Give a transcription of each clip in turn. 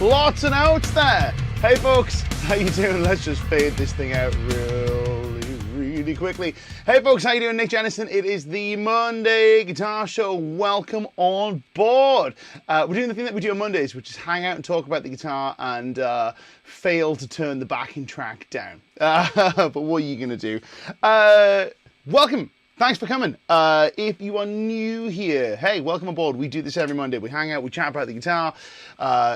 Lots of notes there. Hey folks, how you doing? Let's just fade this thing out really quickly. Hey folks, how you doing? Nick Jennison. It is the Monday Guitar Show. Welcome on board. We're doing the thing that we do on Mondays, which is hang out and talk about the guitar and fail to turn the backing track down. But what are you going to do? Welcome. Thanks for coming. If you are new here, hey, welcome aboard. We do this every Monday. We hang out, we chat about the guitar.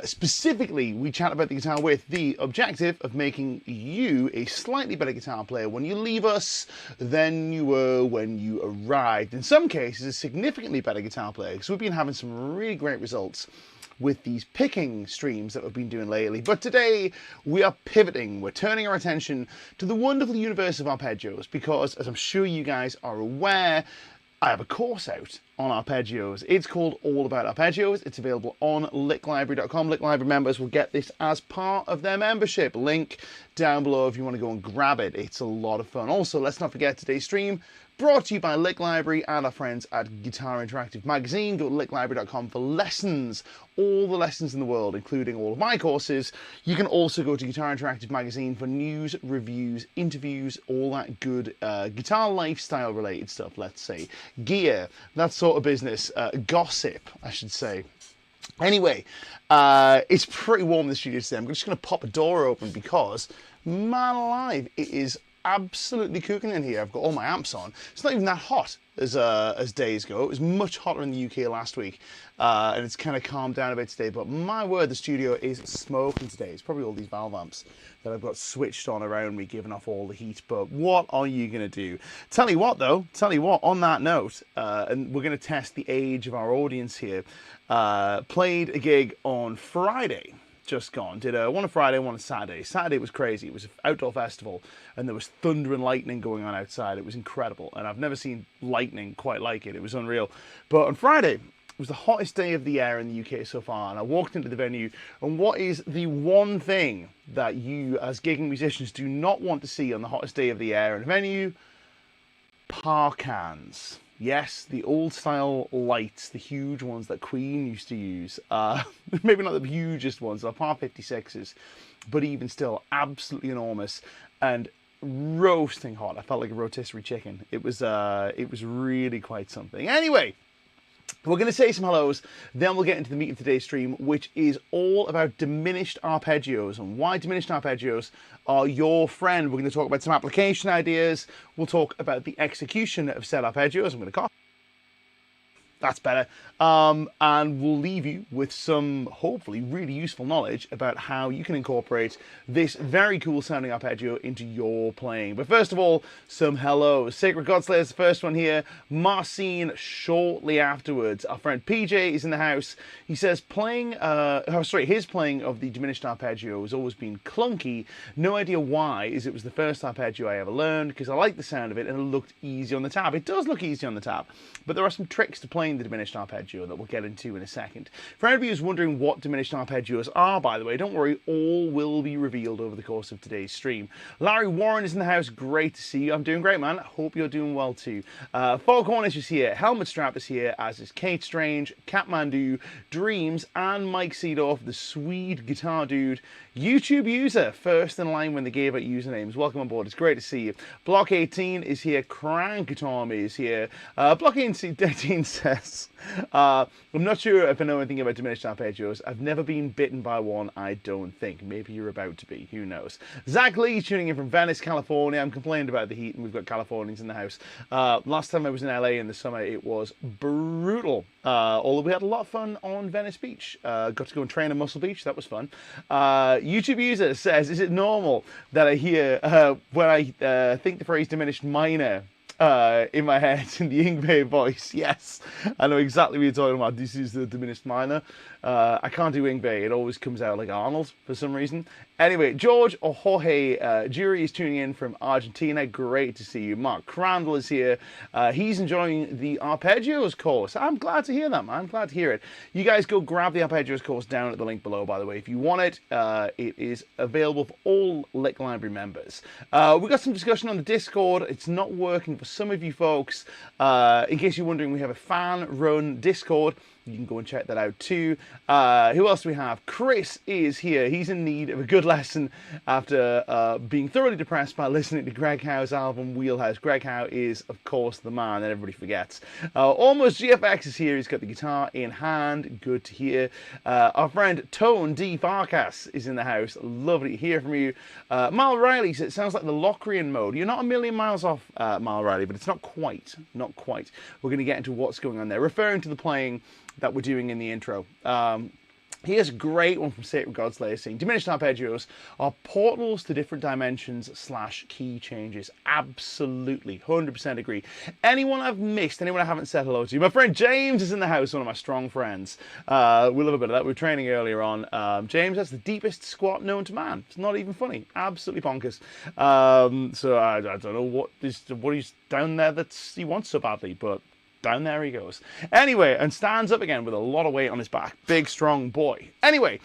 Specifically, we chat about the guitar with the objective of making you a slightly better guitar player when you leave us than you were when you arrived. In some cases, a significantly better guitar player, because we've been having some really great results with these picking streams that we've been doing lately. But today we are pivoting. We're turning our attention to the wonderful universe of arpeggios because, as I'm sure you guys are aware, I have a course out on arpeggios. It's called All About Arpeggios. It's available on licklibrary.com. Lick Library members will get this as part of their membership. Link down below if you want to go and grab it. It's a lot of fun. Also, let's not forget today's stream brought to you by Lick Library and our friends at Guitar Interactive Magazine. Go to licklibrary.com for lessons, all the lessons in the world, including all of my courses. You can also go to Guitar Interactive Magazine for news, reviews, interviews, all that good guitar lifestyle related stuff, let's say. Gear, that sort of business. Gossip, I should say. Anyway, it's pretty warm in the studio today. I'm just going to pop a door open because, man alive, it is absolutely cooking in here. I've got all my amps on. It's not even that hot as days go. It was much hotter in the UK last week, and it's kind of calmed down a bit today. But my word, the studio is smoking today. It's probably all these valve amps that I've got switched on around me, giving off all the heat. But what are you going to do? Tell you what, though. Tell you what. On that note, and we're going to test the age of our audience here. Played a gig on Friday. Just gone. Did one on Friday, one on Saturday. Saturday was crazy. It was an outdoor festival and there was thunder and lightning going on outside. It was incredible and I've never seen lightning quite like it. It was unreal. But on Friday, it was the hottest day of the year in the UK so far, and I walked into the venue, and what is the one thing that you as gigging musicians do not want to see on the hottest day of the year in a venue? Par cans. Yes, the old style lights, the huge ones that Queen used to use. Maybe not the hugest ones, they're par 56s, but even still absolutely enormous and roasting hot. I felt like a rotisserie chicken. It was really quite something. Anyway, we're going to say some hellos, then we'll get into the meat of today's stream, which is all about diminished arpeggios and why diminished arpeggios are your friend. We're going to talk about some application ideas. We'll talk about the execution of said arpeggios. I'm going to cough. That's better. And we'll leave you with some, hopefully, really useful knowledge about how you can incorporate this very cool sounding arpeggio into your playing. But first of all, some hellos. Sacred Godslayer is the first one here. Marcin shortly afterwards. Our friend PJ is in the house. He says his playing of the diminished arpeggio has always been clunky. No idea why, as it was the first arpeggio I ever learned, because I liked the sound of it and it looked easy on the tab. It does look easy on the tab, but there are some tricks to playing the diminished arpeggio that we'll get into in a second. For anybody who's wondering what diminished arpeggios are, by the way, don't worry, all will be revealed over the course of today's stream. Larry Warren is in the house. Great to see you. I'm doing great, man. Hope you're doing well too. Foghorn is here. Helmet Strap is here, as is Kate Strange, Kathmandu, Dreams, and Mike Seedorf, the Swede guitar dude. YouTube user, first in line when they gave out usernames. Welcome on board. It's great to see you. Block 18 is here. Crank Tommy is here. Block 18 says, I'm not sure if I know anything about diminished arpeggios. I've never been bitten by one, I don't think. Maybe you're about to be. Who knows? Zach Lee tuning in from Venice, California. I'm complaining about the heat and we've got Californians in the house. Last time I was in LA in the summer, it was brutal. Although we had a lot of fun on Venice Beach. Got to go and train at Muscle Beach. That was fun. YouTube user says, is it normal that I hear when I think the phrase diminished minor in my head in the Yngwie voice? Yes, I know exactly what you're talking about. This is the diminished minor. I can't do Yngwie. It always comes out like Arnold for some reason. Anyway, George or Jorge Jury is tuning in from Argentina. Great to see you. Mark Crandall is here. He's enjoying the Arpeggios course. I'm glad to hear that, man. I'm glad to hear it. You guys go grab the Arpeggios course down at the link below, by the way. If you want it, it is available for all Lick Library members. We got some discussion on the Discord. It's not working for some of you folks. In case you're wondering, we have a fan-run Discord. You can go and check that out too. Who else do we have? Chris is here. He's in need of a good lesson after being thoroughly depressed by listening to Greg Howe's album Wheelhouse. Greg Howe is, of course, the man that everybody forgets. Almost GFX is here. He's got the guitar in hand. Good to hear. Our friend Tone D. Farkas is in the house. Lovely to hear from you. Mal Riley says, it sounds like the Locrian mode. You're not a million miles off, Mal Riley, but it's not quite. Not quite. We're going to get into what's going on there. Referring to the playing that we're doing in the intro. Here's a great one from Sacred Godslayer saying, diminished arpeggios are portals to different dimensions / key changes. Absolutely, 100% agree. Anyone I've missed, anyone I haven't said hello to? My friend James is in the house, one of my strong friends. We love a bit of that. We were training earlier on. James, that's the deepest squat known to man. It's not even funny. Absolutely bonkers. So I don't know what he's down there that he wants so badly, but down there he goes. Anyway, and stands up again with a lot of weight on his back. Big, strong boy. Anyway,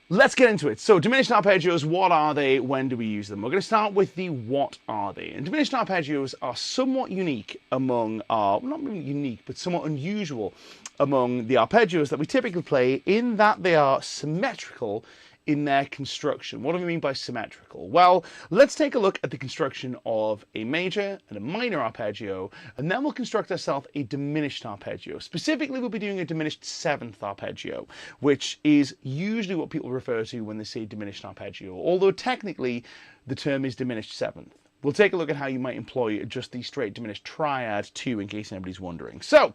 let's get into it. So, diminished arpeggios, what are they? When do we use them? We're going to start with the what are they. And diminished arpeggios are somewhat unique among our, not really unique, but somewhat unusual among the arpeggios that we typically play, in that they are symmetrical in their construction. What do we mean by symmetrical? Well, let's take a look at the construction of a major and a minor arpeggio, and then we'll construct ourselves a diminished arpeggio. Specifically, we'll be doing a diminished seventh arpeggio, which is usually what people refer to when they say diminished arpeggio, although technically the term is diminished seventh. We'll take a look at how you might employ just the straight diminished triad too, in case anybody's wondering. So,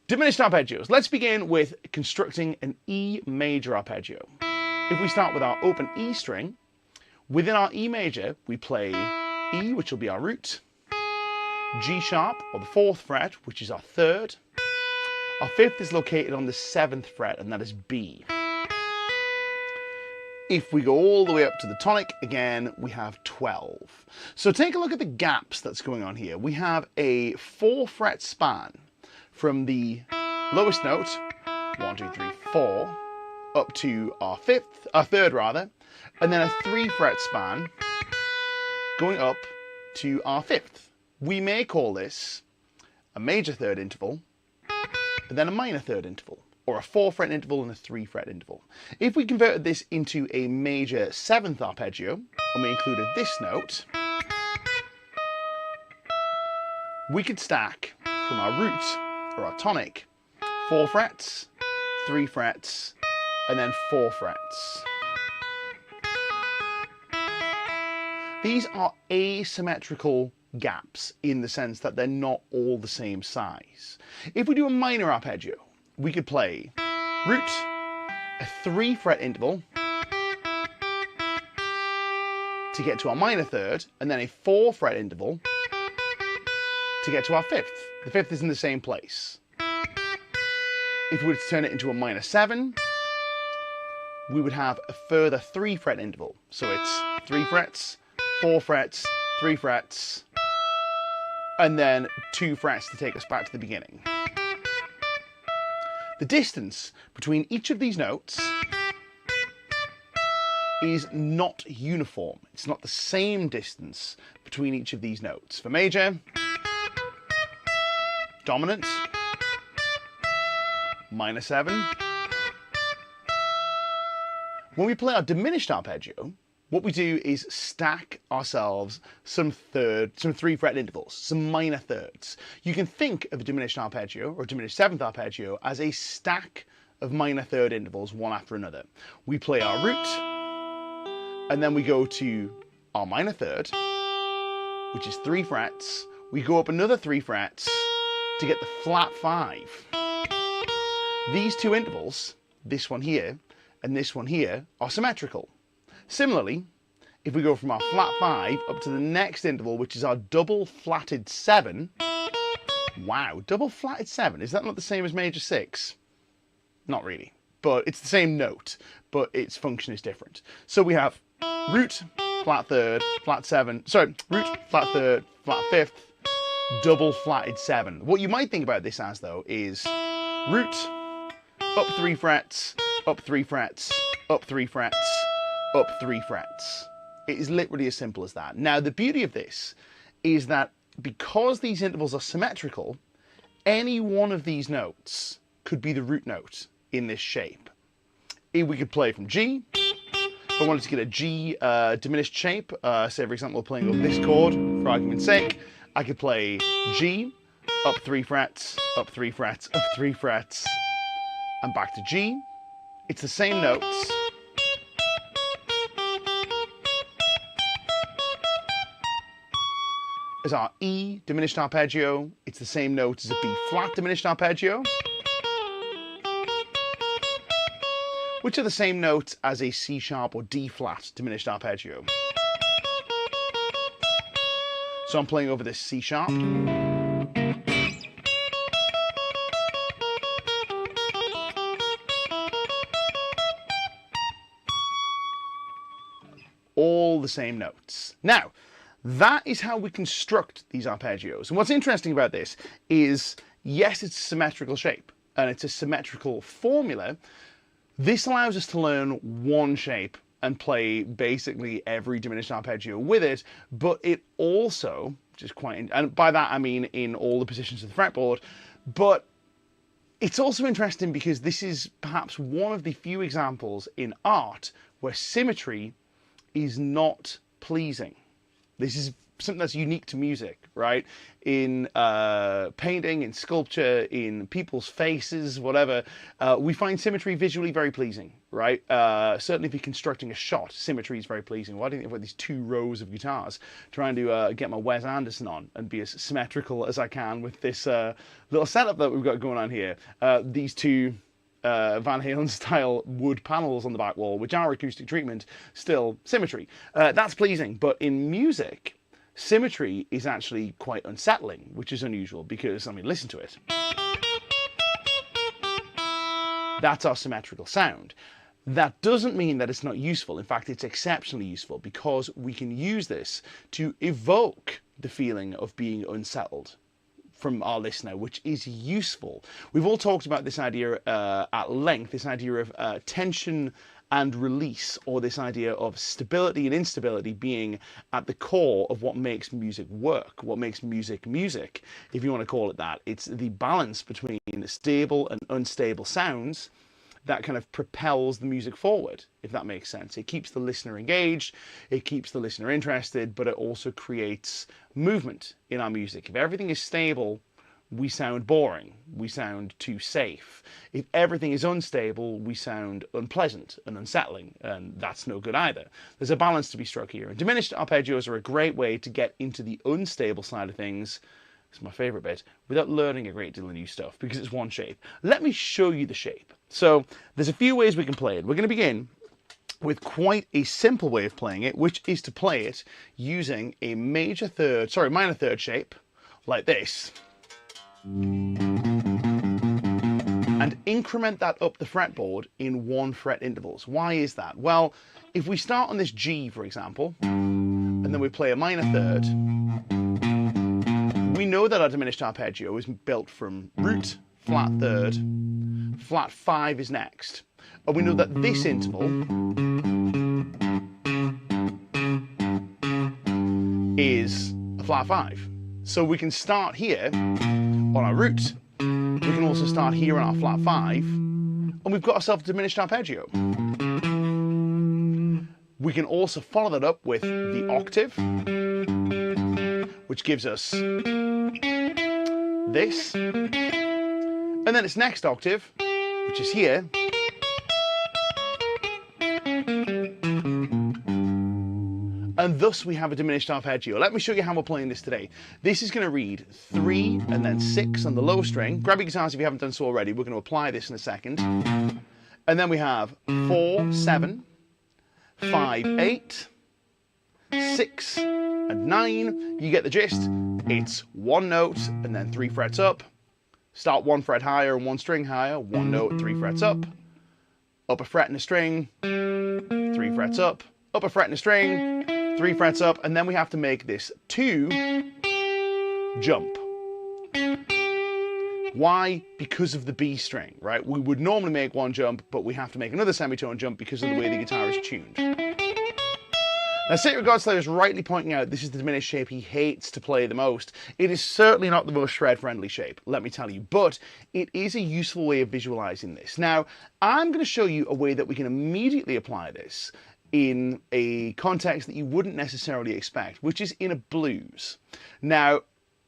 diminished arpeggios. Let's begin with constructing an E major arpeggio. If we start with our open E string, within our E major, we play E, which will be our root, G sharp, or the 4th fret, which is our 3rd. Our 5th is located on the 7th fret, and that is B. If we go all the way up to the tonic, again, we have 12. So take a look at the gaps that's going on here. We have a 4-fret span from the lowest note, 1, 2, 3, 4, up to our 3rd rather, and then a 3-fret span going up to our 5th. We may call this a major 3rd interval, and then a minor 3rd interval, or a 4-fret interval and a 3-fret interval. If we converted this into a major 7th arpeggio, and we included this note, we could stack from our root, or our tonic, 4 frets, 3 frets, and then 4 frets. These are asymmetrical gaps in the sense that they're not all the same size. If we do a minor arpeggio, we could play root, a 3-fret interval to get to our minor 3rd, and then a 4-fret interval to get to our 5th. The 5th is in the same place. If we were to turn it into a minor 7, we would have a further 3-fret interval. So it's 3 frets, 4 frets, 3 frets, and then 2 frets to take us back to the beginning. The distance between each of these notes is not uniform. It's not the same distance between each of these notes. For major, dominant, minor 7. When we play our diminished arpeggio, what we do is stack ourselves some 3-fret intervals, some minor thirds. You can think of a diminished arpeggio, or a diminished 7th arpeggio, as a stack of minor 3rd intervals, one after another. We play our root, and then we go to our minor 3rd, which is 3 frets. We go up another 3 frets to get the flat 5. These 2 intervals, this one here and this one here, are symmetrical. Similarly, if we go from our flat 5 up to the next interval, which is our double flatted 7, wow, double flatted 7, is that not the same as major 6? Not really, but it's the same note, but its function is different. So we have root, flat 3rd, flat 7, sorry, root, flat 3rd, flat 5th, double flatted 7. What you might think about this as, though, is root, up 3 frets, up 3 frets, up 3 frets, up 3 frets. It is literally as simple as that. Now, the beauty of this is that because these intervals are symmetrical, any one of these notes could be the root note in this shape. We could play from G. If I wanted to get a G diminished shape, say for example playing over this chord, for argument's sake, I could play G, up 3 frets, up 3 frets, up 3 frets, and back to G. It's the same notes. As our E diminished arpeggio, it's the same note as a B flat diminished arpeggio, which are the same notes as a C sharp or D flat diminished arpeggio. So I'm playing over this C sharp. All the same notes. Now, that is how we construct these arpeggios. And what's interesting about this is, yes, it's a symmetrical shape and it's a symmetrical formula. This allows us to learn one shape and play basically every diminished arpeggio with it, but it also, which is quite, and by that I mean in all the positions of the fretboard, but it's also interesting because this is perhaps one of the few examples in art where symmetry is not pleasing. This is something that's unique to music, right? In painting, in sculpture, in people's faces, whatever, we find symmetry visually very pleasing, right? Certainly if you're constructing a shot, symmetry is very pleasing. Why don't you have these 2 rows of guitars trying to get my Wes Anderson on and be as symmetrical as I can with this little setup that we've got going on here. These 2 Van Halen style wood panels on the back wall, which are acoustic treatment, still symmetry. That's pleasing, but in music, symmetry is actually quite unsettling, which is unusual because, I mean, listen to it. That's our symmetrical sound. That doesn't mean that it's not useful. In fact, it's exceptionally useful because we can use this to evoke the feeling of being unsettled from our listener, which is useful. We've all talked about this idea at length, this idea of tension and release, or this idea of stability and instability being at the core of what makes music work, what makes music music, if you want to call it that. It's the balance between stable and unstable sounds that kind of propels the music forward, if that makes sense. It keeps the listener engaged, it keeps the listener interested, but it also creates movement in our music. If everything is stable, we sound boring, we sound too safe. If everything is unstable, we sound unpleasant and unsettling, and that's no good either. There's a balance to be struck here, and diminished arpeggios are a great way to get into the unstable side of things. It's my favorite bit, without learning a great deal of new stuff, because it's one shape. Let me show you the shape. So there's a few ways we can play it. We're going to begin with quite a simple way of playing it, which is to play it using a minor third shape, like this, and increment that up the fretboard in 1 fret intervals. Why is that? Well, if we start on this G, for example, and then we play a minor third, we know that our diminished arpeggio is built from root, flat third, flat 5 is next. And we know that this interval is a flat 5. So we can start here on our root, we can also start here on our flat 5, and we've got ourselves a diminished arpeggio. We can also follow that up with the octave, which gives us this, and then its next octave, which is here, and thus we have a diminished arpeggio. Let me show you how we're playing this today. This is going to read 3 and then 6 on the low string. Grab your guitars if you haven't done so already. We're going to apply this in a second. And then we have 4, 7, 5, 8, 6, and 9. You get the gist. It's 1 note and then 3 frets up. Start 1 fret higher and 1 string higher. 1 note, 3 frets up. Up a fret and a string. 3 frets up. Up a fret and a string. 3 frets up. And then we have to make this 2 jump. Why? Because of the B string, right? We would normally make 1 jump, but we have to make another semitone jump because of the way the guitar is tuned. Now, Sacred Godslayer is rightly pointing out this is the diminished shape he hates to play the most. It is certainly not the most shred-friendly shape, let me tell you, but it is a useful way of visualizing this. Now, I'm going to show you a way that we can immediately apply this in a context that you wouldn't necessarily expect, which is in a blues. Now,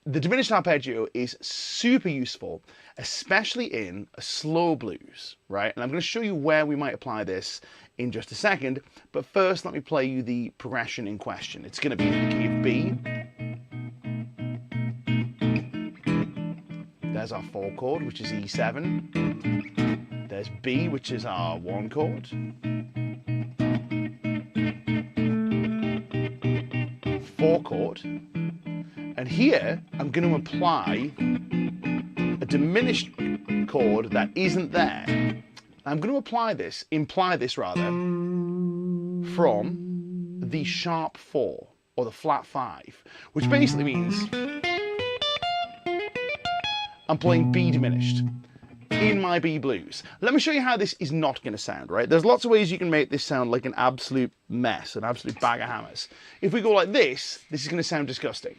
the diminished arpeggio is super useful, especially in a slow blues, right? And I'm going to show you where we might apply this in just a second, but first let me play you the progression in question. It's going to be in the key of B. There's our 4 chord, which is E7. There's B, which is our 1 chord. 4 chord. And here, I'm going to apply a diminished chord that isn't there. I'm going to imply this from the sharp 4 or the flat 5, which basically means I'm playing B diminished in my B blues. Let me show you how this is not going to sound, right? There's lots of ways you can make this sound like an absolute mess, an absolute bag of hammers. If we go like this is going to sound disgusting.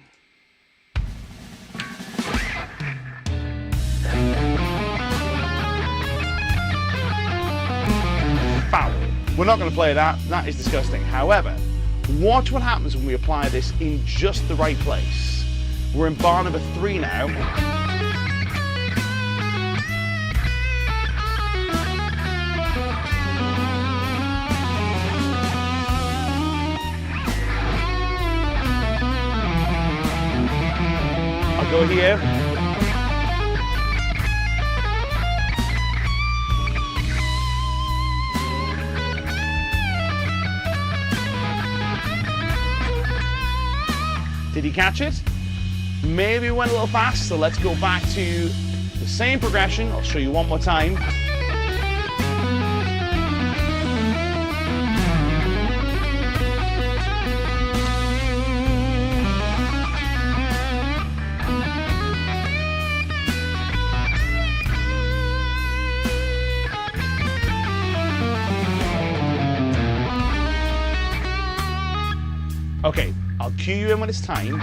Foul. We're not going to play that. That is disgusting. However, watch what happens when we apply this in just the right place. We're in bar number 3 now. I'll go here. Did he catch it? Maybe we went a little fast, so let's go back to the same progression. I'll show you one more time. Okay, I'll cue you in when it's time.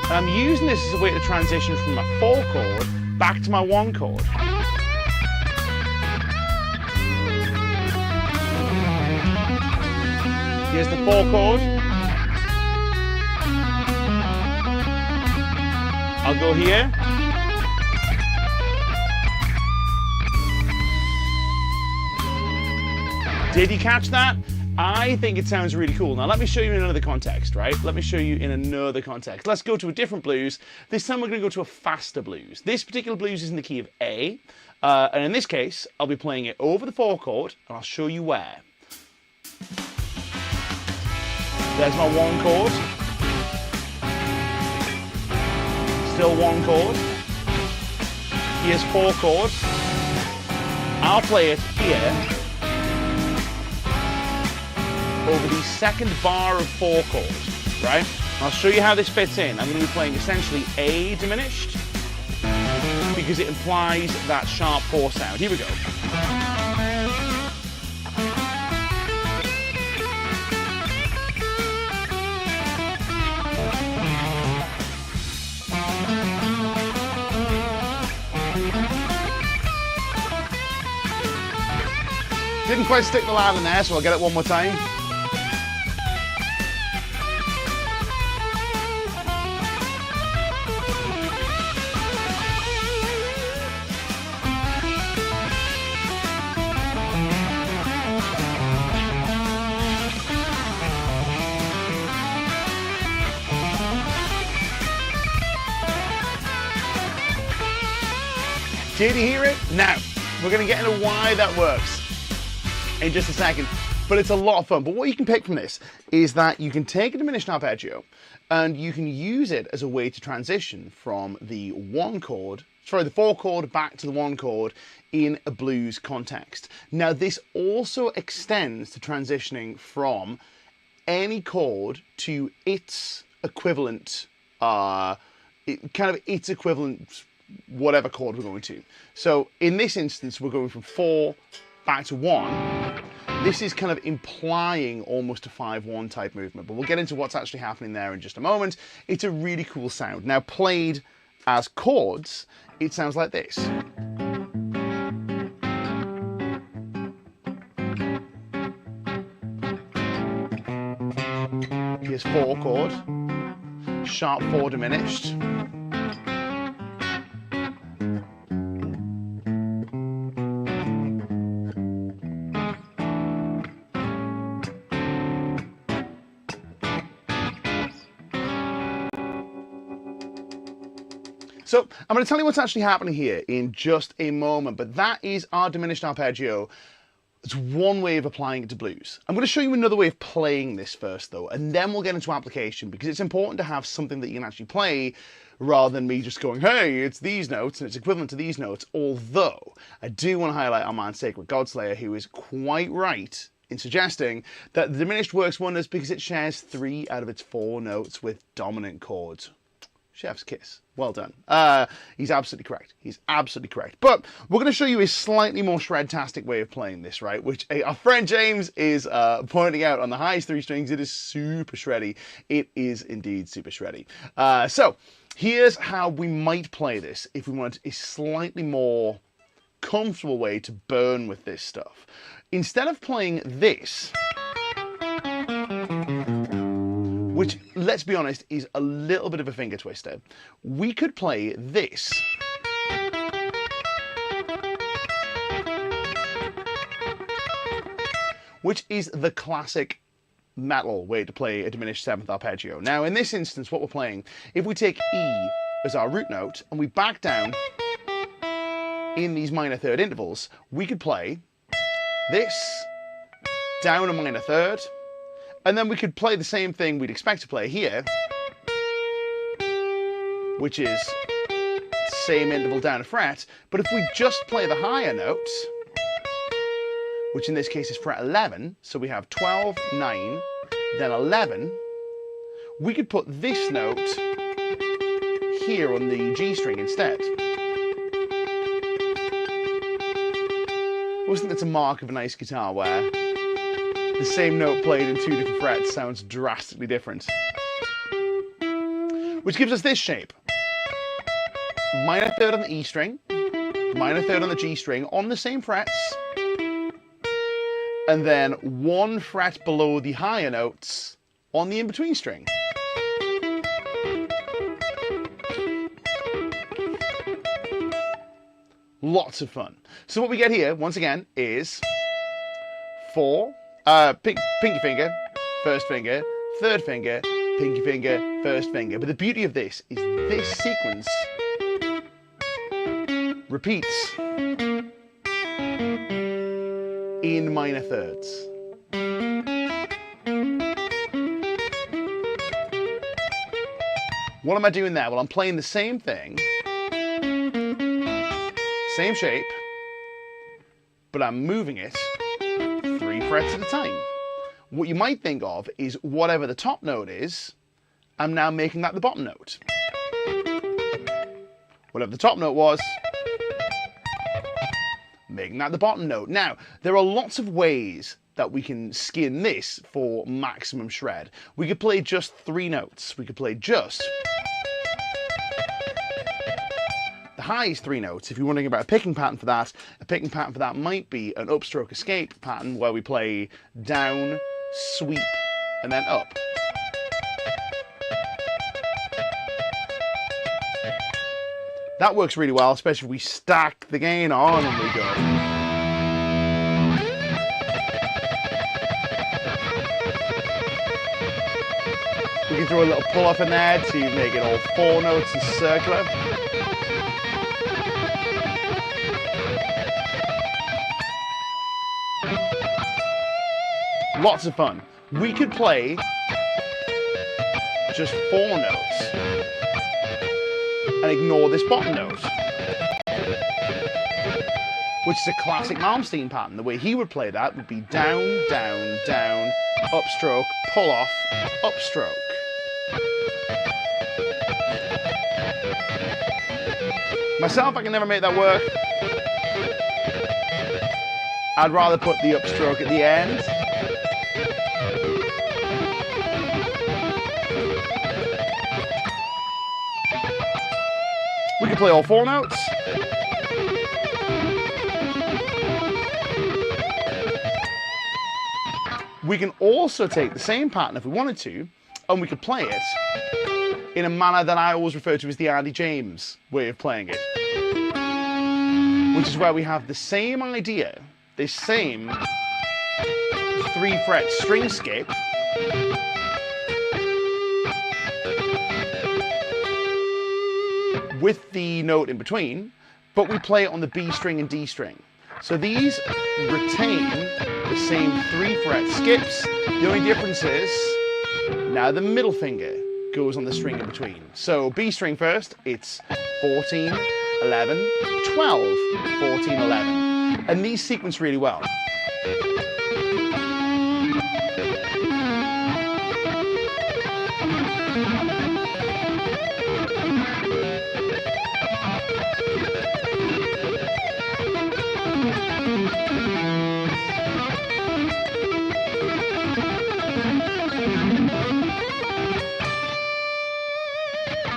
And I'm using this as a way to transition from my 4 chord back to my 1 chord. Here's the 4 chord. I'll go here. Did you catch that? I think it sounds really cool. Now let me show you in another context, right? Let me show you in another context. Let's go to a different blues. This time we're going to go to a faster blues. This particular blues is in the key of A. And in this case, I'll be playing it over the 4 chord, and I'll show you where. There's my 1 chord. Still 1 chord. Here's 4 chord. I'll play it here over the second bar of 4 chords, right? I'll show you how this fits in. I'm going to be playing essentially A diminished because it implies that sharp 4 sound. Here we go. Didn't quite stick the landing there, so I'll get it one more time. Did you hear it? Now, we're going to get into why that works in just a second, but it's a lot of fun. But what you can pick from this is that you can take a diminished arpeggio and you can use it as a way to transition from the 4 chord back to the 1 chord in a blues context. Now this also extends to transitioning from any chord to its equivalent, its equivalent whatever chord we're going to. So in this instance, we're going from 4 back to 1. This is kind of implying almost a 5-1 type movement, but we'll get into what's actually happening there in just a moment. It's a really cool sound. Now, played as chords, it sounds like this. Here's 4 chord, sharp 4 diminished. So I'm going to tell you what's actually happening here in just a moment, but that is our diminished arpeggio. It's one way of applying it to blues. I'm going to show you another way of playing this first though, and then we'll get into application, because it's important to have something that you can actually play rather than me just going, hey, it's these notes and it's equivalent to these notes. Although I do want to highlight our man Sacred Godslayer, who is quite right in suggesting that the diminished works wonders because it shares 3 out of its 4 notes with dominant chords. Chef's kiss. Well done. He's absolutely correct. He's absolutely correct. But we're going to show you a slightly more shred-tastic way of playing this, right? Which our friend James is pointing out on the highest 3 strings. It is super shreddy. It is indeed super shreddy. So here's how we might play this if we want a slightly more comfortable way to burn with this stuff. Instead of playing this, which, let's be honest, is a little bit of a finger twister, we could play this. Which is the classic metal way to play a diminished 7th arpeggio. Now, in this instance, what we're playing, if we take E as our root note and we back down in these minor third intervals, we could play this, down a minor third, and then we could play the same thing we'd expect to play here, which is same interval down a fret, but if we just play the higher notes, which in this case is fret 11, so we have 12, 9, then 11, we could put this note here on the G string instead. I always think that's a mark of a nice guitar where the same note played in 2 different frets sounds drastically different. Which gives us this shape. Minor third on the E string, minor third on the G string on the same frets, and then 1 fret below the higher notes on the in-between string. Lots of fun. So what we get here, once again, is 4, pinky finger, first finger, third finger, pinky finger, first finger. But the beauty of this is this sequence repeats in minor thirds. What am I doing there? Well, I'm playing the same thing, same shape, but I'm moving it 3 frets at a time. What you might think of is whatever the top note is, I'm now making that the bottom note. Whatever the top note was, making that the bottom note. Now, there are lots of ways that we can skin this for maximum shred. We could play just 3 notes. We could play just the highest 3 notes. If you're wondering about a picking pattern for that, a picking pattern for that might be an upstroke escape pattern where we play down, sweep, and then up. That works really well, especially if we stack the gain on and we go. We can throw a little pull-off in there to make it all 4 notes and circular. Lots of fun. We could play just 4 notes and ignore this bottom note, which is a classic Malmsteen pattern. The way he would play that would be down, down, down, upstroke, pull off, upstroke. Myself, I can never make that work. I'd rather put the upstroke at the end. We can play all 4 notes. We can also take the same pattern if we wanted to, and we could play it in a manner that I always refer to as the Andy James way of playing it. Which is where we have the same idea, this same 3-fret string skip, with the note in between, but we play it on the B string and D string. So these retain the same 3-fret skips. The only difference is now the middle finger goes on the string in between. So B string first, it's 14, 11, 12, 14, 11. And these sequence really well.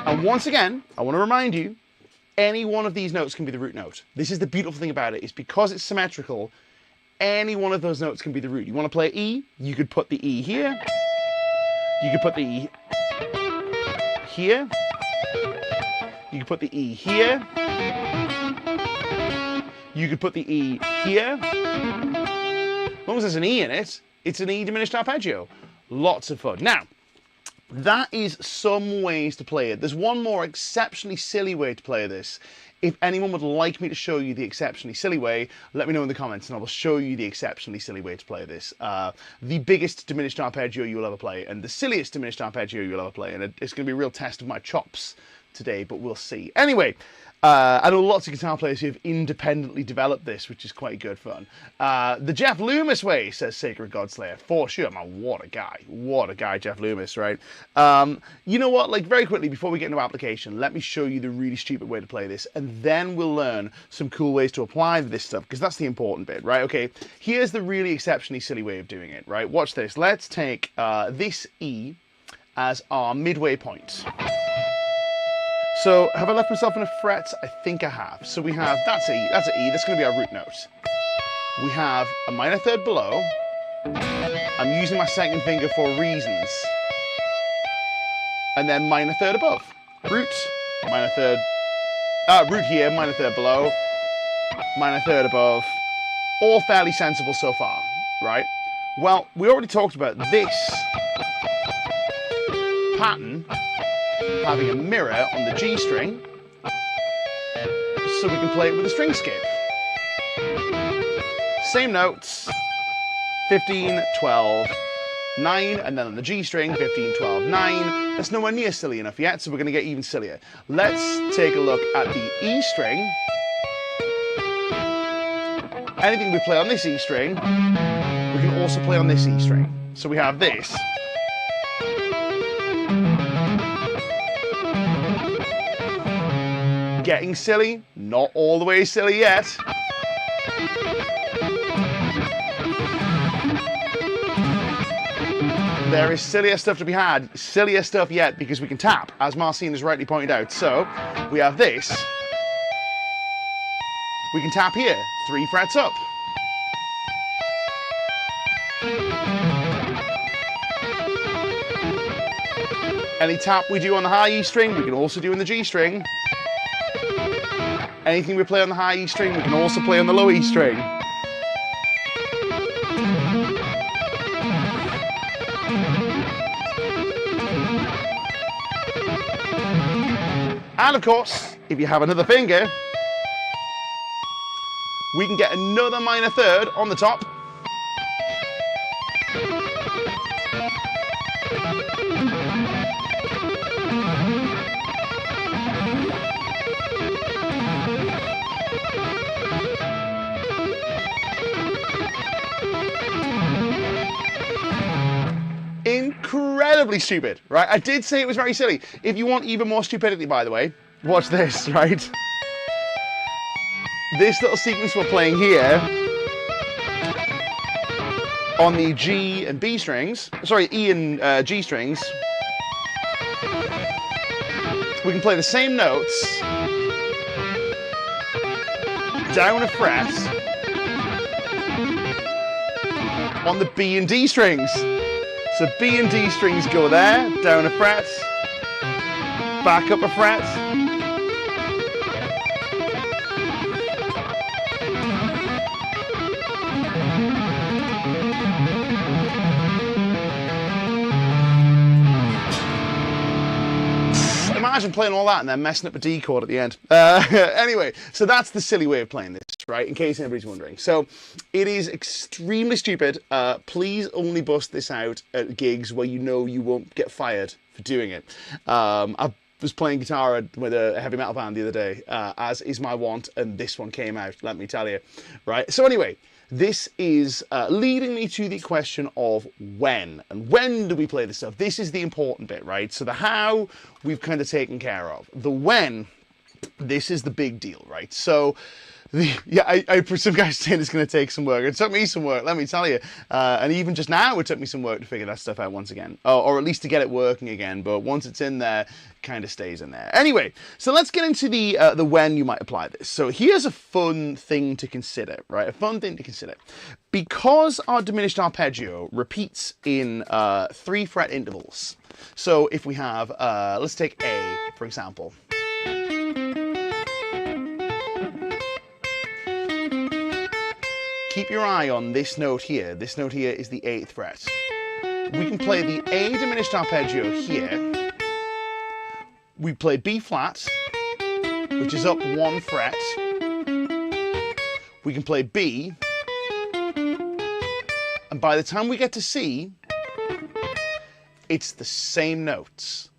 And once again, I want to remind you, any one of these notes can be the root note. This is the beautiful thing about it, is because it's symmetrical, any one of those notes can be the root. You want to play E, you could put the E here, you could put the E here, you could put the E here, you could put the E here. As long as there's an E in it, it's an E diminished arpeggio. Lots of fun. Now, that is some ways to play it. There's one more exceptionally silly way to play this. If anyone would like me to show you the exceptionally silly way, let me know in the comments and I will show you the exceptionally silly way to play this. The biggest diminished arpeggio you'll ever play and the silliest diminished arpeggio you'll ever play. And it's going to be a real test of my chops today, but we'll see. Anyway, I know lots of guitar players who have independently developed this, which is quite good fun. The Jeff Loomis way, says Sacred Godslayer, for sure. Man, what a guy, Jeff Loomis, right? You know what, like very quickly, before we get into application, let me show you the really stupid way to play this, and then we'll learn some cool ways to apply this stuff, because that's the important bit, right? Okay, here's the really exceptionally silly way of doing it, right? Watch this. Let's take this E as our midway point. So, have I left myself enough frets? I think I have. So we have, that's an E, that's going to be our root note. We have a minor third below. I'm using my second finger for reasons. And then minor third above. Root, minor third, root here, minor third below, minor third above. All fairly sensible so far, right? Well, we already talked about this pattern having a mirror on the G string, so we can play it with a string skip. Same notes, 15, 12, 9, and then on the G string, 15, 12, 9. That's nowhere near silly enough yet, so we're going to get even sillier. Let's take a look at the E string. Anything we play on this E string, we can also play on this E string. So we have this. Getting silly, not all the way silly yet. There is sillier stuff to be had, sillier stuff yet, because we can tap, as Marcin has rightly pointed out. So, we have this. We can tap here, 3 frets up. Any tap we do on the high E string, we can also do in the G string. Anything we play on the high E string, we can also play on the low E string. And of course, if you have another finger, we can get another minor third on the top. Incredibly stupid, right? I did say it was very silly. If you want even more stupidity, by the way, watch this, right? this little sequence we're playing here on the G and B strings, sorry, E and G strings, we can play the same notes down a fret on the B and D strings. So B and D strings go there, down a fret, back up a fret. Imagine playing all that and then messing up a D chord at the end. Anyway, so that's the silly way of playing this, right? In case anybody's wondering. So it is extremely stupid. Please only bust this out at gigs where you know you won't get fired for doing it. I was playing guitar with a heavy metal band the other day, as is my wont, and this one came out, let me tell you. Right? So anyway, this is leading me to the question of when. And when do we play this stuff? This is the important bit, right? So the how, we've kind of taken care of. The when, this is the big deal, right? So, I some guys saying it's going to take some work. It took me some work, let me tell you. And even just now, it took me some work to figure that stuff out once again. Or at least to get it working again. But once it's in there, it kind of stays in there. Anyway, so let's get into the when you might apply this. So here's a fun thing to consider, right? A fun thing to consider. Because our diminished arpeggio repeats in 3 fret intervals. So if we have, let's take A, for example. Keep your eye on this note here. This note here is the 8th fret. We can play the A diminished arpeggio here. We play B flat, which is up 1 fret. We can play B. And by the time we get to C, it's the same notes.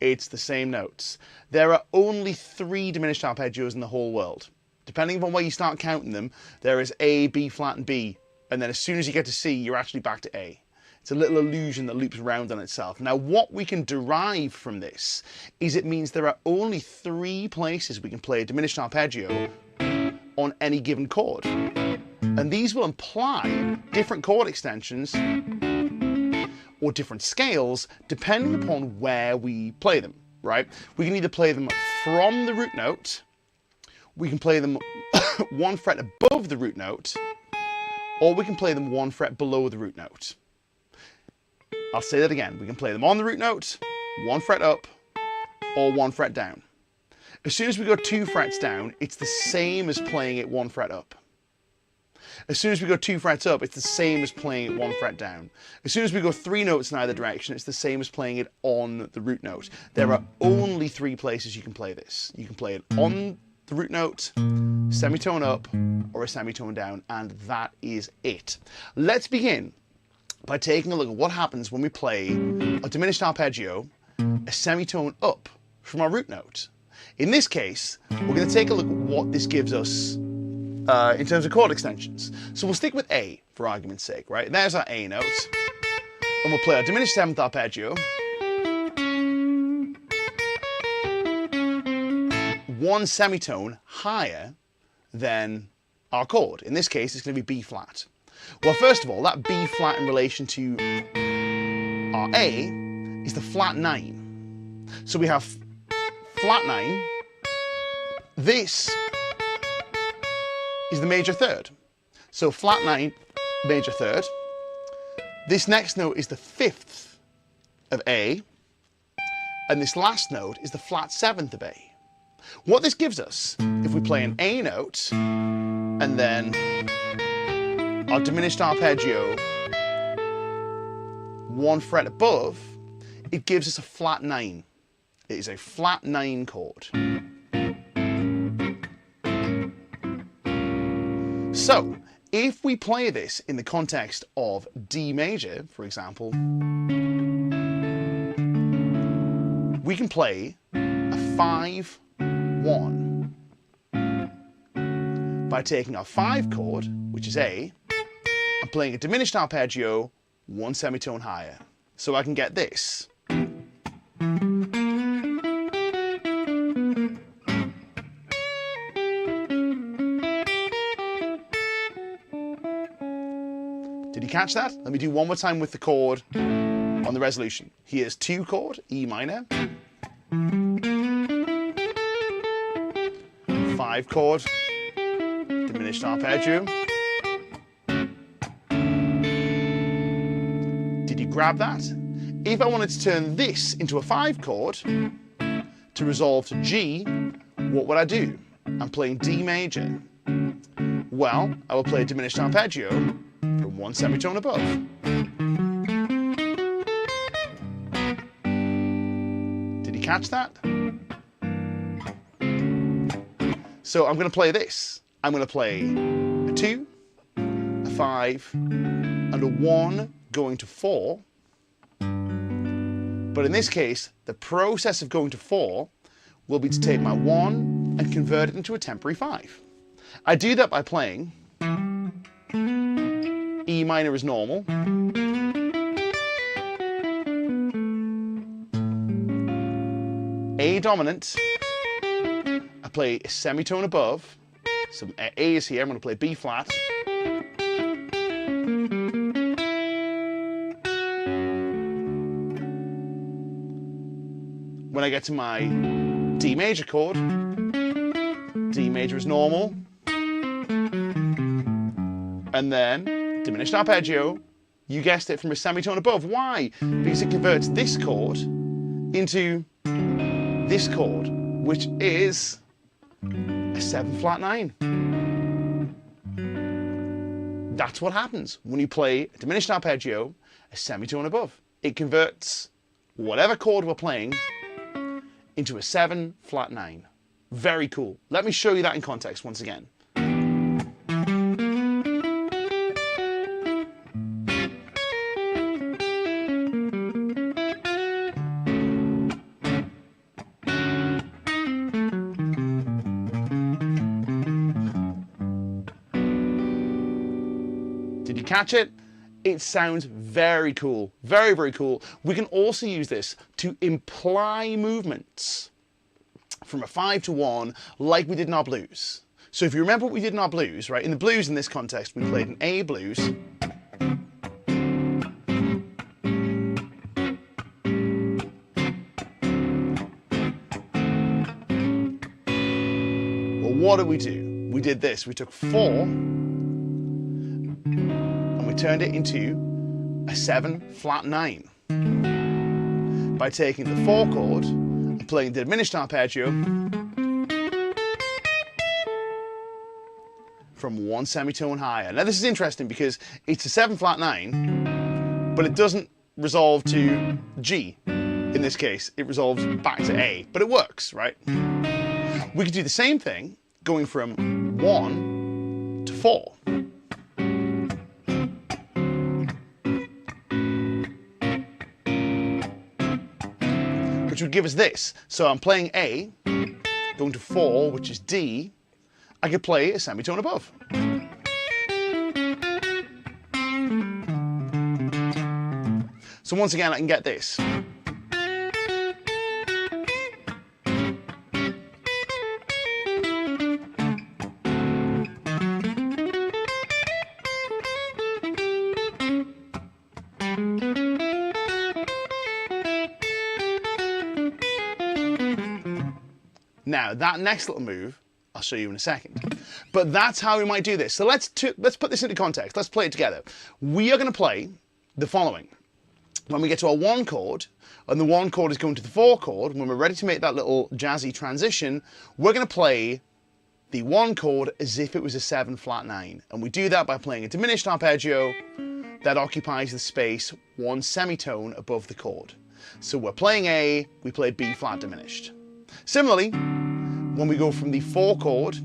It's the same notes. There are only 3 diminished arpeggios in the whole world. Depending upon where you start counting them, there is A, B flat, and B. And then as soon as you get to C, you're actually back to A. It's a little illusion that loops around on itself. Now, what we can derive from this is it means there are only 3 places we can play a diminished arpeggio on any given chord. And these will imply different chord extensions or different scales depending upon where we play them, right? We can either play them from the root note, we can play them 1 fret above the root note, or we can play them 1 fret below the root note. I'll say that again. We can play them on the root note, 1 fret up, or 1 fret down. As soon as we go 2 frets down, it's the same as playing it 1 fret up. As soon as we go 2 frets up, it's the same as playing it 1 fret down. As soon as we go 3 notes in either direction, it's the same as playing it on the root note. There are only 3 places you can play this. You can play it on the root note, semitone up, or a semitone down, and that is it. Let's begin by taking a look at what happens when we play a diminished arpeggio, a semitone up from our root note. In this case, we're going to take a look at what this gives us in terms of chord extensions. So we'll stick with A for argument's sake, right? There's our A note, and we'll play our diminished 7th arpeggio, 1 semitone higher than our chord. In this case, it's going to be B flat. Well, first of all, that B flat in relation to our A is the flat 9. So we have flat 9. This is the major third. So flat 9, major third. This next note is the 5th of A. And this last note is the flat 7th of A. What this gives us, if we play an A note, and then our diminished arpeggio 1 fret above, it gives us a flat 9. It is a flat 9 chord. So, if we play this in the context of D major, for example, we can play a 5-1 by taking our 5 chord, which is A, and playing a diminished arpeggio 1 semitone higher. So I can get this. catch that? Let me do one more time with the chord on the resolution. Here's 2 chord, E minor. 5 chord, diminished arpeggio. Did you grab that? If I wanted to turn this into a 5 chord to resolve to G, what would I do? I'm playing D major. Well, I will play a diminished arpeggio from 1 semitone above. Did you catch that? So I'm going to play this. I'm going to play a 2, a 5, and a 1 going to 4. But in this case, the process of going to 4 will be to take my 1 and convert it into a temporary 5. I do that by playing E minor as normal, A dominant, I play a semitone above, so A is here, I'm going to play B flat, when I get to my D major chord, D major is normal, and then diminished arpeggio, you guessed it, from a semitone above. Why? Because it converts this chord into this chord, which is a 7 flat 9. That's what happens when you play a diminished arpeggio, a semitone above. It converts whatever chord we're playing into a 7 flat 9. Very cool. Let me show you that in context once again. Did you catch it? It sounds very cool. Very, very cool. We can also use this to imply movements from a 5 to 1 like we did in our blues. So if you remember what we did in our blues, right? In the blues in this context, we played an A blues. Well, what did we do? We did this. We took 4 and we turned it into a 7 flat 9 by taking the 4 chord and playing the diminished arpeggio from 1 semitone higher. Now this is interesting because it's a 7 flat 9, but it doesn't resolve to G. In this case, it resolves back to A, but it works, right? We could do the same thing going from 1 to 4. Which would give us this. So I'm playing A, going to 4, which is D. I could play a semitone above. So once again, I can get this. Now, that next little move, I'll show you in a second. But that's how we might do this. So let's put this into context. Let's play it together. We are going to play the following. When we get to our 1 chord, and the 1 chord is going to the 4 chord, when we're ready to make that little jazzy transition, we're going to play the 1 chord as if it was a 7 flat 9. And we do that by playing a diminished arpeggio that occupies the space 1 semitone above the chord. So we're playing A, we play B flat diminished. Similarly, when we go from the 4 chord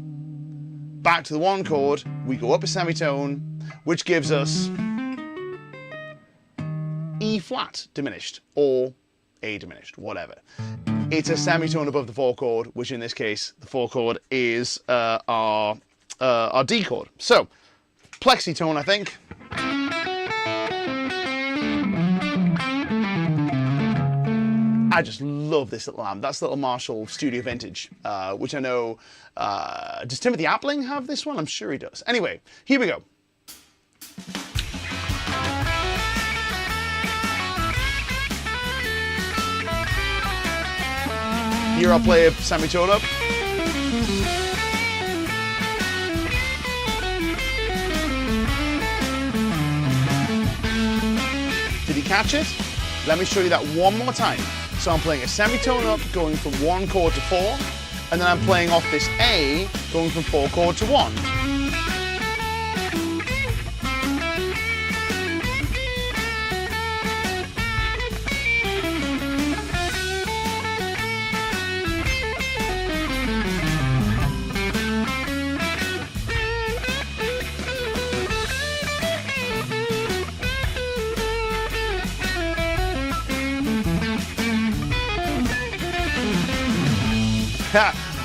back to the 1 chord, we go up a semitone, which gives us E flat diminished or A diminished, whatever. It's a semitone above the 4 chord, which in this case, the 4 chord is our D chord. So, plexitone, I think. I just love this little amp. That's little Marshall Studio Vintage, which I know, does Timothy Appling have this one? I'm sure he does. Anyway, here we go. Here I'll play a semitone up. Did you catch it? Let me show you that one more time. So I'm playing a semitone up, going from 1 chord to 4, and then I'm playing off this A, going from 4 chord to 1.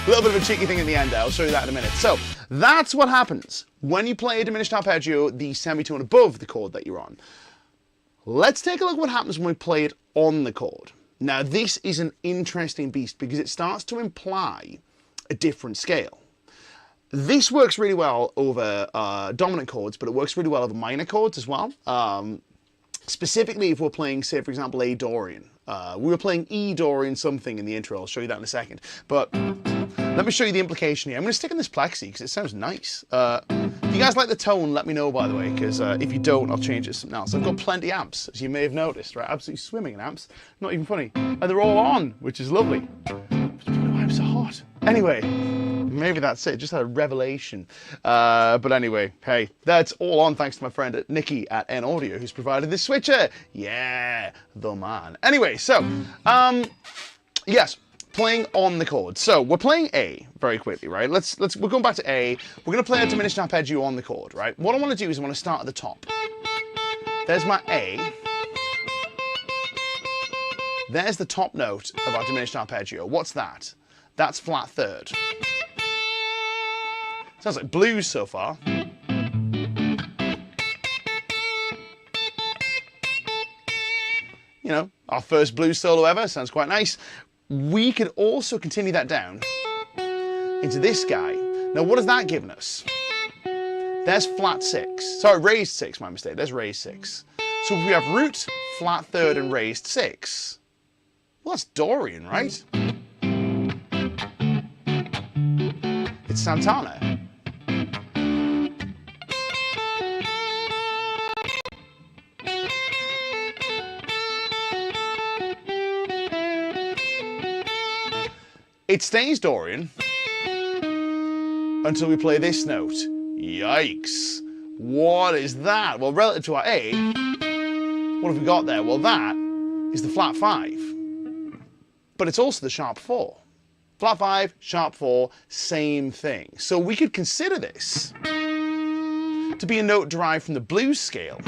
A little bit of a cheeky thing in the end, I'll show you that in a minute. So that's what happens when you play a diminished arpeggio, the semitone above the chord that you're on. Let's take a look at what happens when we play it on the chord. Now this is an interesting beast because it starts to imply a different scale. This works really well over dominant chords, but it works really well over minor chords as well. Specifically if we're playing, say for example, A Dorian. We were playing E Dorian something in the intro, I'll show you that in a second. But let me show you the implication here. I'm going to stick in this plexi because it sounds nice. If you guys like the tone, let me know by the way, because if you don't, I'll change it to something else. I've got plenty of amps, as you may have noticed, right? Absolutely swimming in amps. Not even funny. And they're all on, which is lovely. I don't know why I'm so hot. Anyway, maybe that's it. Just had a revelation. But anyway, hey, that's all on thanks to my friend Nikki at N Audio, who's provided this switcher. Yeah, the man. Anyway, so, yes, playing on the chord. So we're playing A very quickly, right? We're going back to A. We're going to play a diminished arpeggio on the chord, right? What I want to do is I want to start at the top. There's my A. There's the top note of our diminished arpeggio. What's that? That's flat third. Sounds like blues so far. You know, our first blues solo ever, sounds quite nice. We could also continue that down into this guy. Now what has that given us? There's flat 6. Sorry, raised 6, my mistake. There's raised 6. So if we have root, flat third, and raised 6, well, that's Dorian, right? It's Santana. It stays Dorian until we play this note. Yikes. What is that? Well, relative to our A, what have we got there? Well, that is the flat 5. But it's also the sharp 4. Flat 5, sharp 4, same thing. So we could consider this to be a note derived from the blues scale.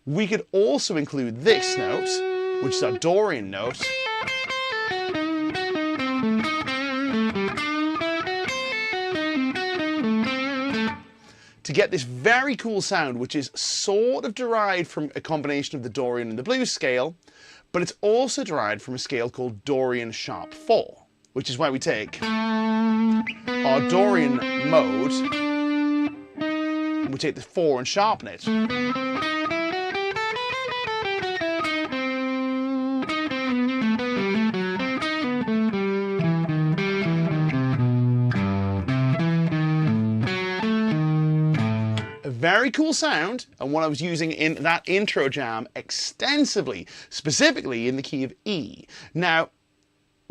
We could also include this note, which is our Dorian note, to get this very cool sound, which is sort of derived from a combination of the Dorian and the blues scale, but it's also derived from a scale called Dorian sharp 4, which is why we take our Dorian mode and we take the 4 and sharpen it. Very cool sound, and one I was using in that intro jam extensively, specifically in the key of E. Now,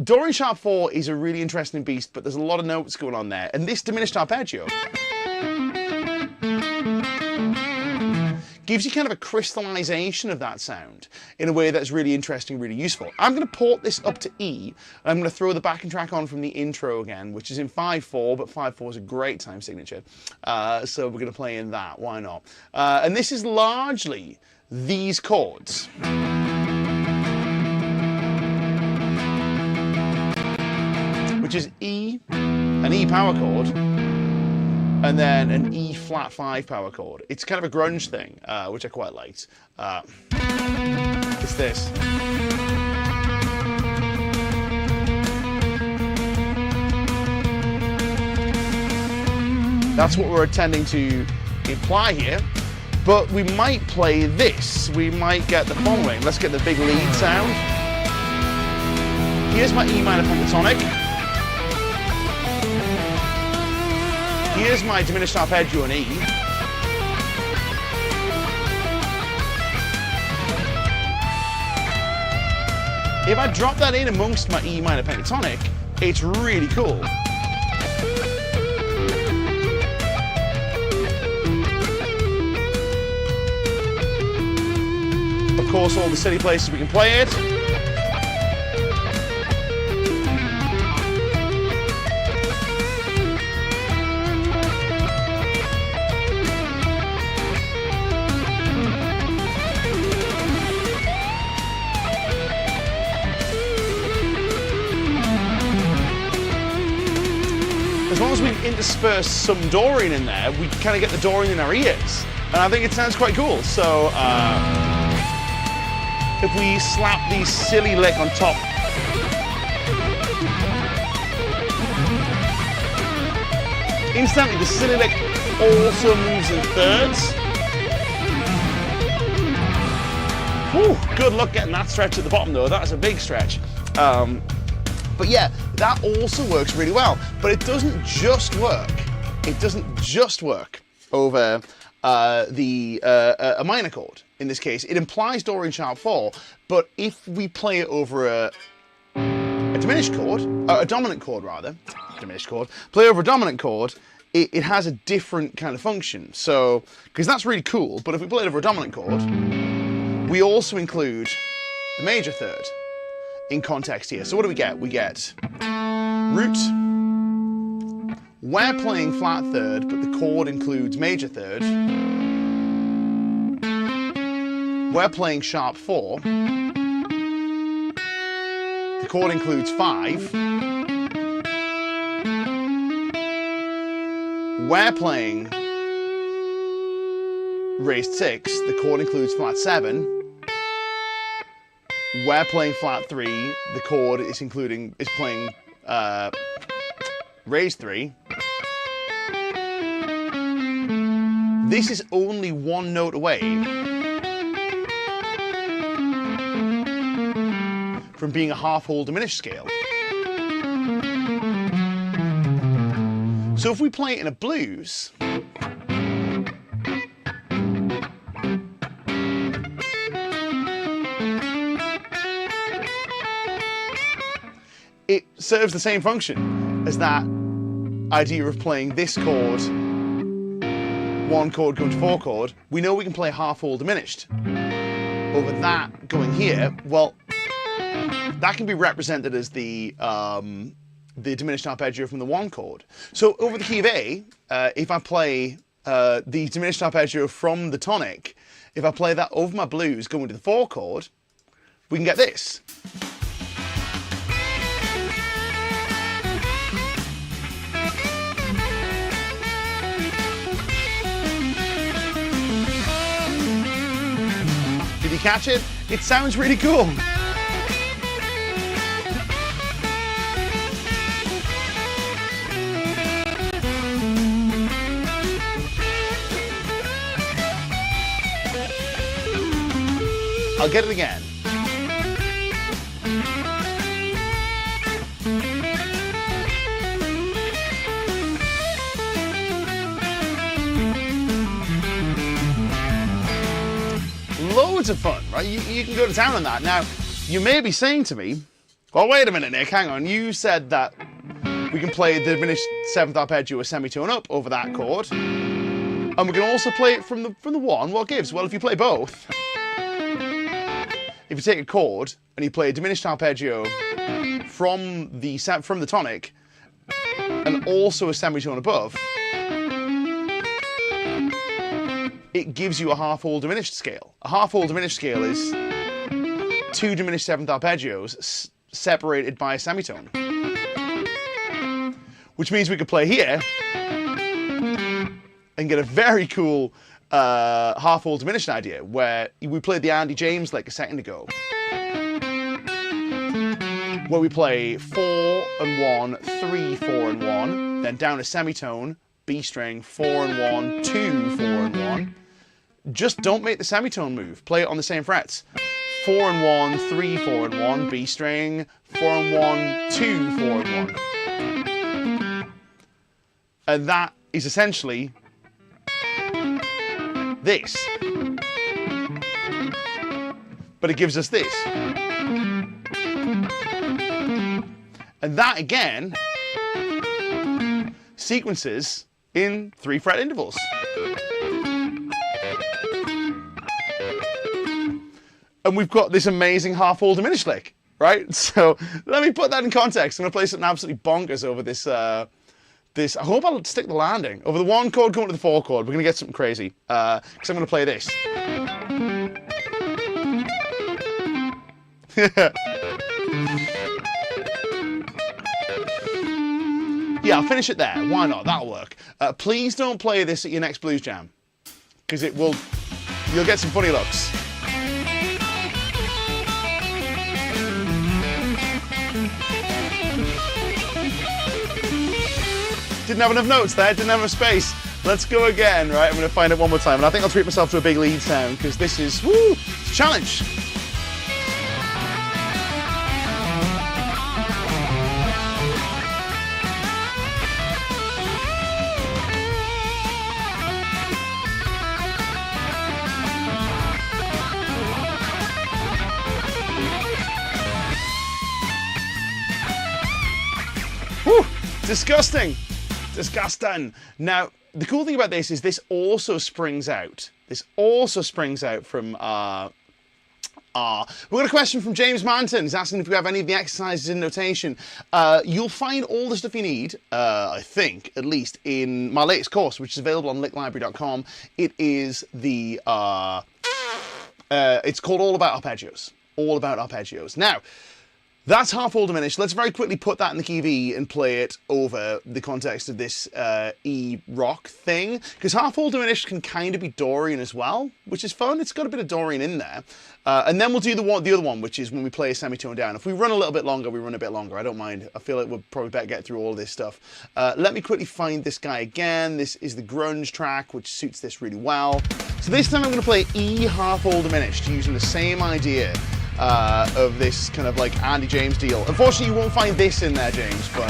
Dorian sharp 4 is a really interesting beast, but there's a lot of notes going on there, and this diminished arpeggio gives you kind of a crystallization of that sound in a way that's really interesting, really useful. I'm going to port this up to E, and I'm going to throw the backing track on from the intro again, which is in 5/4, but 5/4 is a great time signature. So we're going to play in that, why not? And this is largely these chords. Which is E, an E power chord, and then an E flat 5 power chord. It's kind of a grunge thing, which I quite liked. It's this. That's what we're intending to imply here. But we might play this. We might get the following. Let's get the big lead sound. Here's my E minor pentatonic. Here's my diminished arpeggio on E. If I drop that in amongst my E minor pentatonic, it's really cool. Of course, all the silly places we can play it. As long as we intersperse some Dorian in there, we kind of get the Dorian in our ears. And I think it sounds quite cool. So, if we slap the silly lick on top. Instantly, the silly lick also moves in thirds. Whew, good luck getting that stretch at the bottom though, that is a big stretch. But yeah, that also works really well. But it doesn't just work. It doesn't just work over a minor chord. In this case, it implies Dorian sharp 4, but if we play it over a diminished chord, a dominant chord rather, diminished chord, play over a dominant chord, it has a different kind of function. So, because that's really cool, but if we play it over a dominant chord, we also include the major third in context here. So what do we get? We get root. We're playing flat third, but the chord includes major third. We're playing sharp 4. The chord includes 5. We're playing raised 6. The chord includes flat 7. We're playing flat 3. The chord is playing raised 3. This is only one note away from being a half-whole diminished scale. So if we play it in a blues, it serves the same function as that idea of playing this chord, 1 chord going to 4 chord. We know we can play half-whole diminished. Over that going here, well, that can be represented as the diminished arpeggio from the 1 chord. So over the key of A, if I play the diminished arpeggio from the tonic, if I play that over my blues going to the 4 chord, we can get this. Did you catch it? It sounds really cool. I'll get it again. Loads of fun, right? You can go to town on that. Now, you may be saying to me, well, wait a minute, Nick, hang on. You said that we can play the diminished 7th arpeggio a semitone up over that chord. And we can also play it from the 1. What gives? Well, if you play both, if you take a chord and you play a diminished arpeggio from the tonic and also a semitone above, it gives you a half-whole diminished scale. A half-whole diminished scale is 2 diminished 7th arpeggios separated by a semitone. Which means we could play here and get a very cool half-whole diminished idea, where we played the Andy James like a second ago, where we play 4 and 1, 3, 4 and 1, then down a semitone, B string, 4 and 1, 2, 4 and 1. Just don't make the semitone move. Play it on the same frets. 4 and 1, 3, 4 and 1, B string, 4 and 1, 2, 4 and 1. And that is essentially this. But it gives us this. And that again sequences in 3 fret intervals. And we've got this amazing half-whole diminished lick, right? So let me put that in context. I'm going to play something absolutely bonkers over this. I hope I'll stick the landing. Over the 1 chord going to the 4 chord, we're going to get something crazy. Because I'm going to play this. Yeah, I'll finish it there. Why not? That'll work. Please don't play this at your next blues jam. Because you'll get some funny looks. Didn't have enough notes there, didn't have enough space. Let's go again, right? I'm going to find it one more time. And I think I'll treat myself to a big lead sound, because this is, woo, it's a challenge. Woo, disgusting. Disgusting. Now, the cool thing about this is this also springs out. This also springs out from We've got a question from James Manton. He's asking if you have any of the exercises in notation. You'll find all the stuff you need, I think, at least, in my latest course, which is available on licklibrary.com. It is the, it's called All About Arpeggios. All About Arpeggios. Now, that's half-whole diminished. Let's very quickly put that in the key of E and play it over the context of this E rock thing. Because half-whole diminished can kind of be Dorian as well, which is fun. It's got a bit of Dorian in there. And then we'll do the other one, which is when we play a semitone down. If we run a little bit longer, we run a bit longer. I don't mind. I feel like we'll probably better get through all of this stuff. Let me quickly find this guy again. This is the grunge track, which suits this really well. So this time I'm going to play E half-whole diminished using the same idea. Of this kind of like Andy James deal. Unfortunately, you won't find this in there, James, but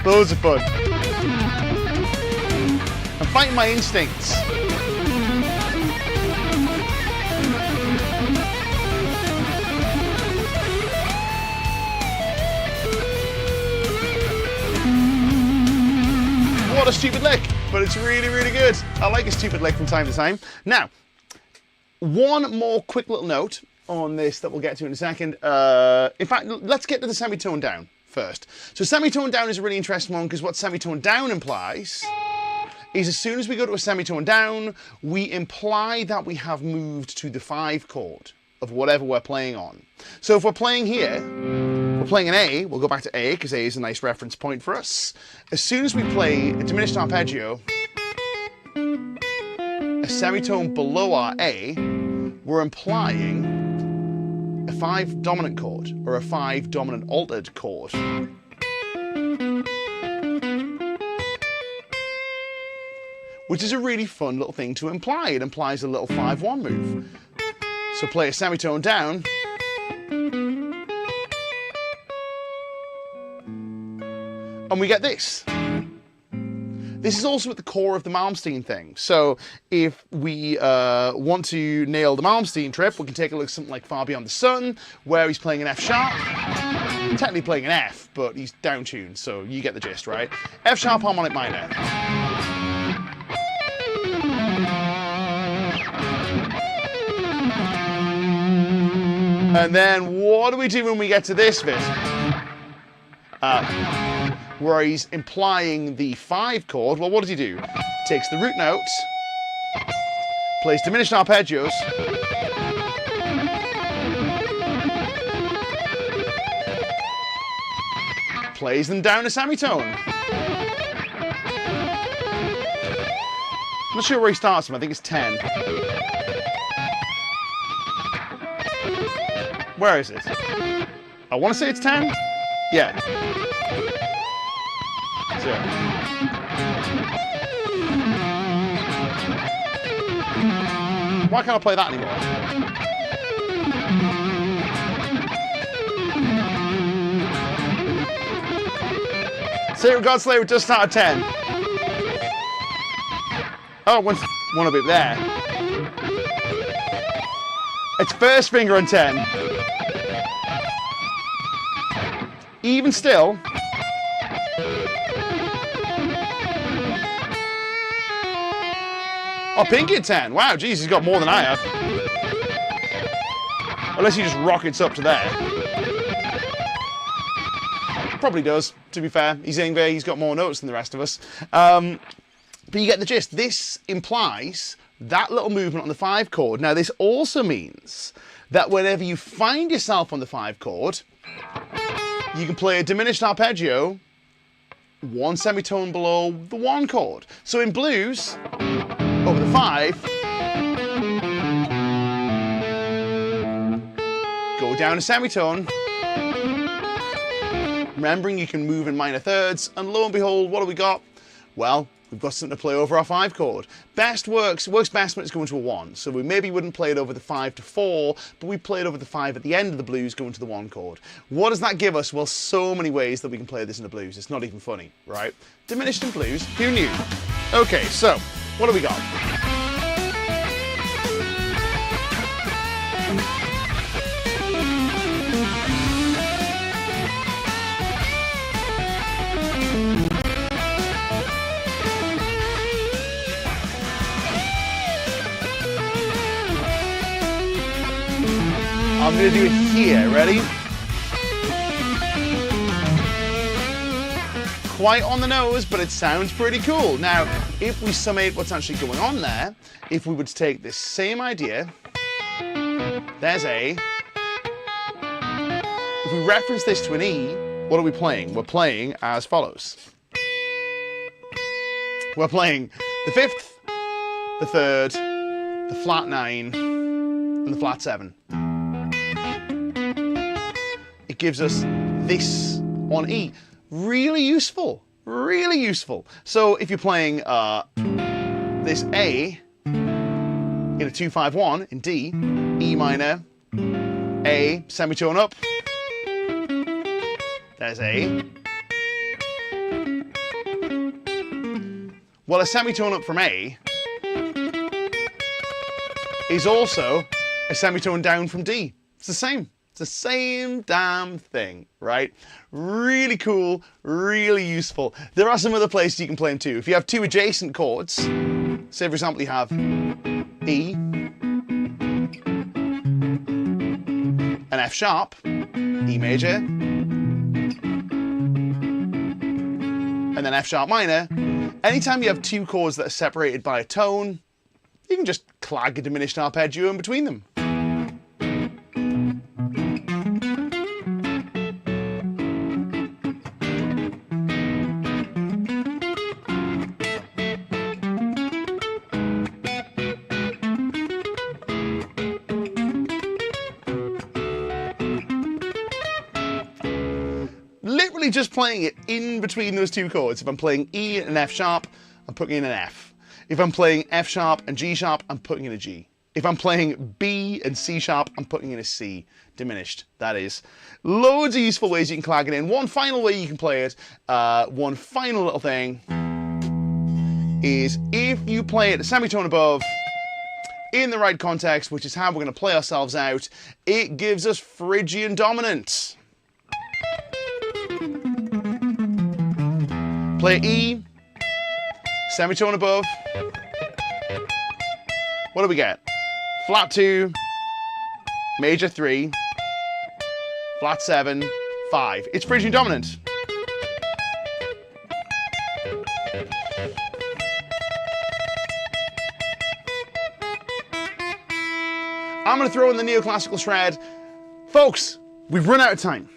loads of fun. I'm fighting my instincts. What a stupid lick, but it's really, really good. I like a stupid lick from time to time. Now, one more quick little note on this that we'll get to in a second. In fact, let's get to the semitone down first. So semitone down is a really interesting one because what semitone down implies is as soon as we go to a semitone down, we imply that we have moved to the 5 chord of whatever we're playing on. So if we're playing here, we're playing an A, we'll go back to A because A is a nice reference point for us. As soon as we play a diminished arpeggio, a semitone below our A, we're implying a 5 dominant chord or a 5 dominant altered chord. Which is a really fun little thing to imply. It implies a little 5-1 move. So play a semitone down. And we get this. This is also at the core of the Malmsteen thing. So if we want to nail the Malmsteen trip, we can take a look at something like Far Beyond the Sun, where he's playing an F sharp. Technically playing an F, but he's down tuned, so you get the gist, right? F sharp harmonic minor. And then what do we do when we get to this bit? Where he's implying the 5 chord. Well, what does he do? Takes the root note, plays diminished arpeggios, plays them down a semitone. I'm not sure where he starts from. I think it's 10. Where is it? I want to say it's 10. Yeah. So, why can't I play that anymore? Sacred Godslayer does start at 10. Oh, one up it there. It's first finger on 10. Even still. Oh, pinky at 10. Wow, geez, he's got more than I have. Unless he just rockets up to there. Probably does, to be fair. He's Ingve, he's got more notes than the rest of us. But you get the gist. This implies that little movement on the 5 chord. Now, this also means that whenever you find yourself on the 5 chord, you can play a diminished arpeggio 1 semitone below the 1 chord. So in blues, over the 5, go down a semitone. Remembering you can move in minor thirds, and lo and behold, what have we got? Well, we've got something to play over our 5 chord. Works best when it's going to a 1. So we maybe wouldn't play it over the 5 to 4, but we play it over the 5 at the end of the blues going to the 1 chord. What does that give us? Well, so many ways that we can play this in the blues. It's not even funny, right? Diminished in blues, who knew? Okay, so, what do we got? I'm going to do it here, ready? Quite on the nose, but it sounds pretty cool. Now, if we summate what's actually going on there, if we would take this same idea, there's A. If we reference this to an E, what are we playing? We're playing as follows. We're playing the 5th, the 3rd, the flat 9, and the flat 7. It gives us this on E. Really useful, really useful. So if you're playing this A in a 2-5-1 in D, E minor, A, semitone up, there's A. Well, a semitone up from A is also a semitone down from D. It's the same. It's the same damn thing, right? Really cool, really useful. There are some other places you can play them too. If you have 2 adjacent chords, say for example you have E, an F sharp, E major, and then F sharp minor. Anytime you have 2 chords that are separated by a tone, you can just clag a diminished arpeggio in between them. Literally just playing it in between those 2 chords. If I'm playing E and F sharp, I'm putting in an F. If I'm playing F sharp and G sharp, I'm putting in a G. If I'm playing B and C sharp, I'm putting in a C. Diminished, that is. Loads of useful ways you can clag it in. One final way you can play it, one final little thing, is if you play it a semitone above, in the right context, which is how we're going to play ourselves out, it gives us Phrygian dominant. Play E, semitone above. What do we get? Flat 2, major 3, flat 7, 5. It's Phrygian dominant. I'm going to throw in the neoclassical shred. Folks, we've run out of time.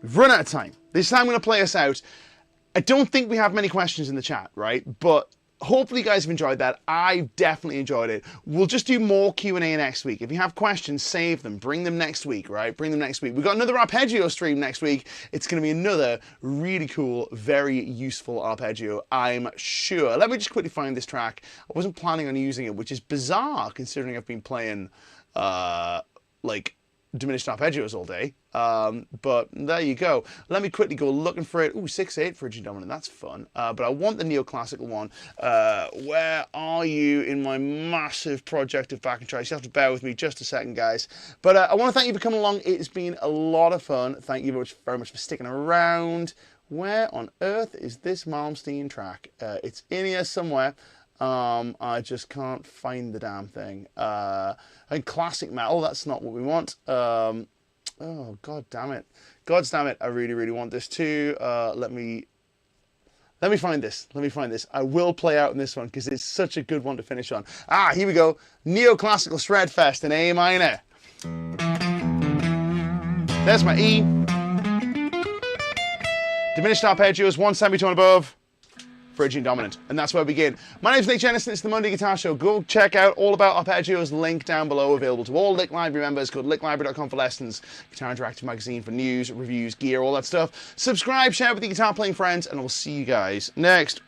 We've run out of time. This time I'm going to play us out. I don't think we have many questions in the chat, right? But hopefully you guys have enjoyed that. I've definitely enjoyed it. We'll just do more Q&A next week. If you have questions, save them. Bring them next week, right? Bring them next week. We've got another arpeggio stream next week. It's going to be another really cool, very useful arpeggio, I'm sure. Let me just quickly find this track. I wasn't planning on using it, which is bizarre considering I've been playing, like, diminished arpeggios all day, but there you go. Let me quickly go looking for it. Ooh, 6/8 Phrygian dominant, that's fun. But I want the neoclassical one. Where are you in my massive project of backing tracks? You have to bear with me just a second, guys. But I want to thank you for coming along. It's been a lot of fun. Thank you very much for sticking around. Where on earth is this Malmsteen track? It's in here somewhere. I just can't find the damn thing. And classic metal, that's not what we want. Oh, god damn it. God damn it, I really, really want this too. Let me find this. Let me find this. I will play out in this one because it's such a good one to finish on. Ah, here we go. Neoclassical Shredfest in A minor. There's my E. Diminished arpeggios, one semitone above. Phrygian dominant, and that's where we begin. My name's Nick Jennison, it's the Monday Guitar Show. Go check out all about arpeggios, link down below, available to all Lick Library members. Go to licklibrary.com for lessons, Guitar Interactive magazine for news, reviews, gear, all that stuff. Subscribe, share with your guitar playing friends, and I'll see you guys next